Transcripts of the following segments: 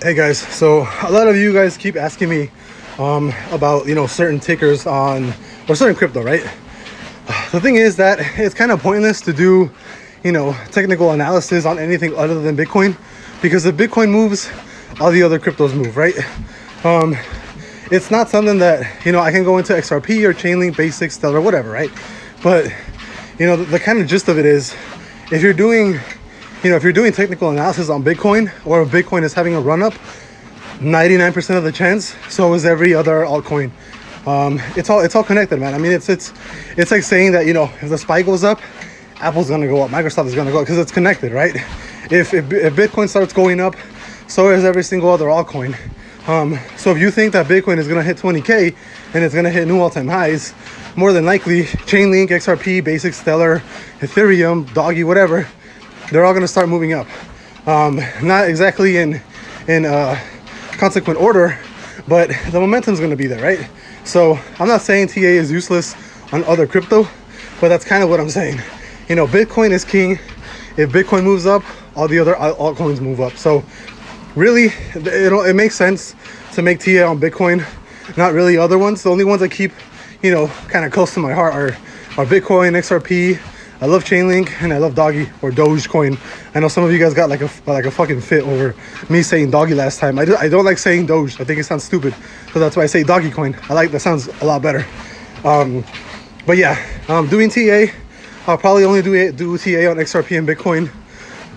Hey guys, so a lot of you guys keep asking me about certain tickers on or certain crypto, right? The thing is that it's kind of pointless to do technical analysis on anything other than Bitcoin, because if Bitcoin moves, all the other cryptos move, right? It's not something that I can go into XRP or Chainlink, Basic, Stellar, whatever, right? But the kind of gist of it is, if you're doing technical analysis on Bitcoin, or if Bitcoin is having a run up, 99% of the chance, so is every other altcoin. It's all connected, man. I mean, it's like saying that if the SPY goes up, Apple's gonna go up, Microsoft is gonna go up, because it's connected, right? If Bitcoin starts going up, so is every single other altcoin. So if you think that Bitcoin is gonna hit 20K and it's gonna hit new all-time highs, more than likely Chainlink, XRP, Basic, Stellar, Ethereum, Doggy, whatever, they're all gonna start moving up. Not exactly in consequent order, but the momentum's gonna be there, right? So I'm not saying TA is useless on other crypto, but that's kind of what I'm saying. Bitcoin is king. If Bitcoin moves up, all the other altcoins move up. So really, it makes sense to make TA on Bitcoin, not really other ones. The only ones I keep kind of close to my heart are Bitcoin, XRP. I love Chainlink, and I love Doggy, or Dogecoin. I know some of you guys got like a fucking fit over me saying Doggy last time. I don't like saying Doge. I think it sounds stupid, so that's why I say Doggy Coin. I like that, sounds a lot better. But yeah, doing TA, I'll probably only do TA on XRP and Bitcoin.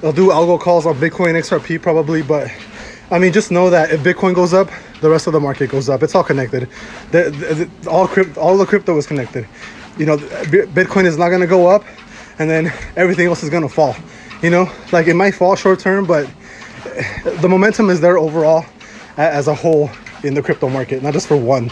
I'll do algo calls on Bitcoin, XRP probably, but I mean, just know that if Bitcoin goes up, the rest of the market goes up. It's all connected. All the crypto is connected. Bitcoin is not gonna go up, and then everything else is gonna fall. Like, it might fall short term, but the momentum is there overall as a whole in the crypto market, not just for one.